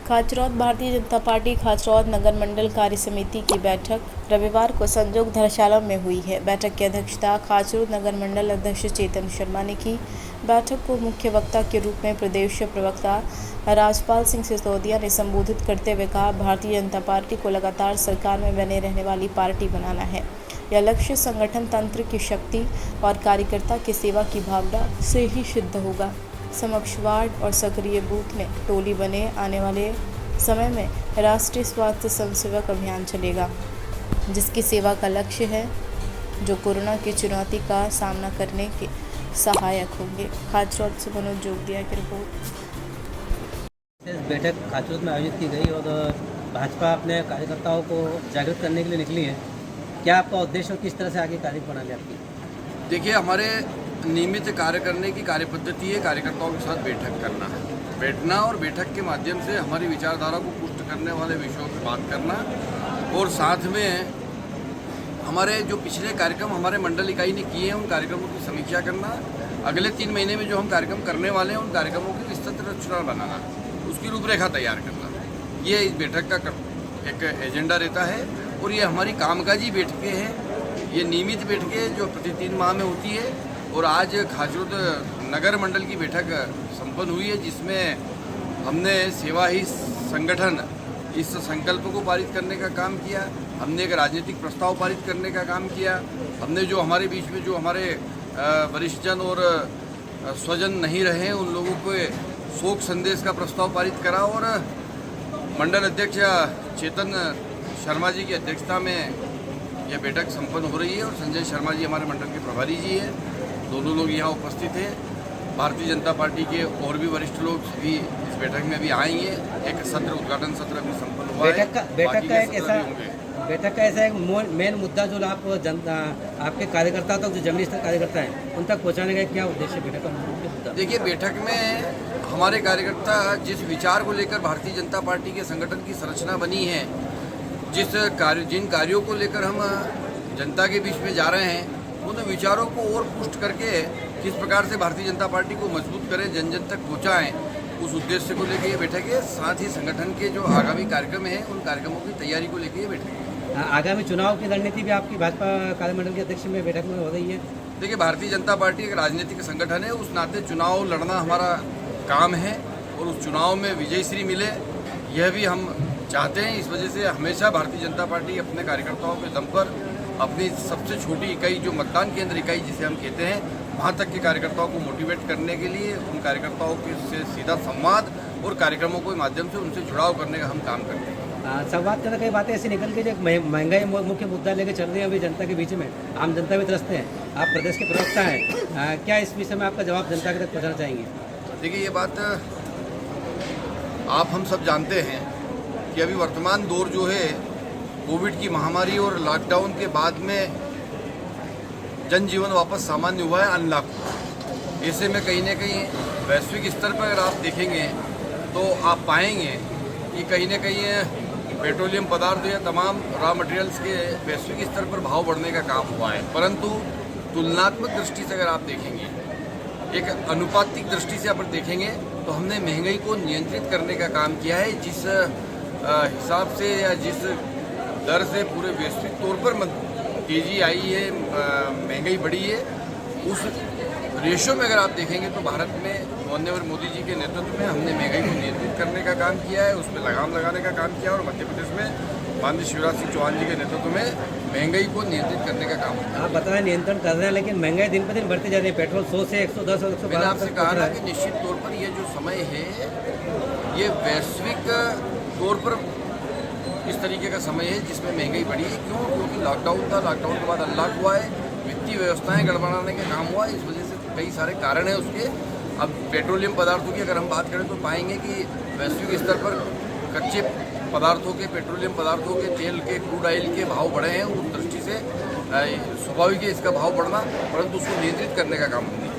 Khachrod Bharatiya Janata party Khachrod नगर मंडल कार्य समिति की बैठक रविवार को संजोग धर्मशाला में हुई है। बैठक की अध्यक्षता खाचरौद नगर मंडल अध्यक्ष चेतन शर्मा ने की। बैठक को मुख्य वक्ता के रूप में प्रदेश प्रवक्ता राजपाल सिंह सिसोदिया ने संबोधित करते हुए कहा, भारतीय जनता पार्टी को लगातार सरकार में बने रहने वाली पार्टी बनाना है। यह लक्ष्य संगठन तंत्र की शक्ति और कार्यकर्ता की सेवा की भावना से ही सिद्ध होगा। समक्ष वार्ड और सक्रिय बूथ में टोली बने। आने वाले समय में राष्ट्रीय स्वास्थ्य स्वयंसेवक अभियान चलेगा, जिसकी सेवा का लक्ष्य है, जो कोरोना की चुनौती का सामना करने के सहायक होंगे। खाचरौद से मनोज जोगदिया की रिपोर्ट। बैठक खाचरौद में आयोजित की गई और भाजपा अपने कार्यकर्ताओं को जागृत करने के लिए निकली है। क्या आपका उद्देश्य और किस तरह से आगे कार्य प्रणाली आपकी? देखिए, हमारे नियमित कार्य करने की कार्य पद्धति है कार्यकर्ताओं के साथ बैठक करना, बैठना और बैठक के माध्यम से हमारी विचारधारा को पुष्ट करने वाले विषयों पर बात करना और साथ में हमारे जो पिछले कार्यक्रम हमारे मंडल इकाई ने किए हैं उन कार्यक्रमों की समीक्षा करना, अगले 3 महीने में जो हम कार्यक्रम करने वाले हैं उन कार्यक्रमों की विस्तृत रचना बनाना, उसकी रूपरेखा तैयार करना, ये इस बैठक का एक एजेंडा रहता है। और ये हमारी कामकाजी बैठकें हैं, ये नियमित बैठकें जो प्रति 3 माह में होती है। और आज खाचरौद नगर मंडल की बैठक संपन्न हुई है, जिसमें हमने सेवा ही संगठन इस संकल्प को पारित करने का काम किया। हमने एक राजनीतिक प्रस्ताव पारित करने का काम किया। हमने जो हमारे बीच में जो हमारे वरिष्ठजन और स्वजन नहीं रहे उन लोगों को शोक संदेश का प्रस्ताव पारित करा और मंडल अध्यक्ष चेतन शर्मा जी की अध्यक्षता में यह बैठक संपन्न हो रही है। और संजय शर्मा जी हमारे मंडल के प्रभारी जी हैं, दोनों लोग यहाँ उपस्थित हैं। भारतीय जनता पार्टी के और भी वरिष्ठ लोग भी इस बैठक में भी आएंगे। एक सत्र, उद्घाटन सत्र भी संपन्न हुआ है। बैठक का ऐसा एक मेन मुद्दा जो आप आपके कार्यकर्ता तक, जो जमीनी स्तर कार्यकर्ता हैं, उन तक पहुँचाने का क्या उद्देश्य बैठक का मुख्य मुद्दा? देखिए, बैठक में हमारे कार्यकर्ता जिस विचार को लेकर भारतीय जनता पार्टी के संगठन की संरचना बनी है, जिन कार्यों को लेकर हम जनता के बीच में जा रहे हैं, उन विचारों को और पुष्ट करके किस प्रकार से भारतीय जनता पार्टी को मजबूत करें, जन जन तक पहुँचाएँ, उस उद्देश्य को लेकर ये बैठक है। साथ ही संगठन के जो आगामी कार्यक्रम हैं उन कार्यक्रमों की तैयारी को लेकर ये बैठक है। आगामी चुनाव की रणनीति भी आपकी भाजपा कार्यमंडल के अध्यक्ष में बैठक में हो रही है। देखिए, भारतीय जनता पार्टी एक राजनीतिक संगठन है, उस नाते चुनाव लड़ना हमारा काम है और उस चुनाव में विजयश्री मिले, यह भी हम चाहते हैं। इस वजह से हमेशा भारतीय जनता पार्टी अपने कार्यकर्ताओं के दम पर अपनी सबसे छोटी इकाई, जो मतदान केंद्र इकाई जिसे हम कहते हैं, वहाँ तक के कार्यकर्ताओं को मोटिवेट करने के लिए उन कार्यकर्ताओं के से सीधा संवाद और कार्यक्रमों के माध्यम से उनसे जुड़ाव करने का हम काम करते हैं। संवाद करना, कई बातें ऐसी निकल के जो महंगाई मुख्य मुद्दा लेकर चल रही है अभी जनता के बीच में, आम जनता भी त्रस्त है। आप प्रदेश के प्रवक्ता हैं, क्या इस विषय में आपका जवाब जनता के तक पहुँचाना चाहेंगे? देखिए, ये बात आप हम सब जानते हैं कि अभी वर्तमान दौर जो है, कोविड की महामारी और लॉकडाउन के बाद में जनजीवन वापस सामान्य हुआ है, अनलॉक। ऐसे में कहीं न कहीं वैश्विक स्तर पर अगर आप देखेंगे तो आप पाएंगे कि कहीं न कहीं पेट्रोलियम पदार्थ या तमाम रॉ मटेरियल्स के वैश्विक स्तर पर भाव बढ़ने का काम हुआ है। परंतु तुलनात्मक दृष्टि से अगर आप देखेंगे, एक अनुपातिक दृष्टि से अगर देखेंगे, तो हमने महंगाई को नियंत्रित करने का काम किया है। जिस हिसाब से या जिस दर से पूरे वैश्विक तौर पर तेजी आई है, महंगाई बढ़ी है, उस रेशो में अगर आप देखेंगे तो भारत में माननीय मोदी जी के नेतृत्व में हमने महंगाई को नियंत्रित करने का काम किया है, उस पर लगाम लगाने का काम किया। और मध्य प्रदेश में माननीय शिवराज सिंह चौहान जी के नेतृत्व में महंगाई को नियंत्रित करने का काम किया। आप बता रहे नियंत्रण कर रहे हैं, लेकिन महंगाई दिन पर दिन बढ़ती जा रही है। पेट्रोल 100 से 110 और 112। मैंने आपसे कहा ना कि निश्चित तौर पर ये जो समय है, ये वैश्विक तौर पर इस तरीके का समय है जिसमें महंगाई बढ़ी है। क्यों? क्योंकि लॉकडाउन था, लॉकडाउन के बाद अनलॉक हुआ है, वित्तीय व्यवस्थाएं गड़बड़ाने का काम हुआ है। इस वजह से कई सारे कारण हैं उसके। अब पेट्रोलियम पदार्थों की अगर हम बात करें तो पाएंगे कि वैश्विक स्तर पर कच्चे पदार्थों के, पेट्रोलियम पदार्थों के, तेल के, क्रूड ऑयल के भाव बढ़े हैं। उस दृष्टि से स्वाभाविक है इसका भाव बढ़ना, परंतु उसको नियंत्रित करने का काम हमने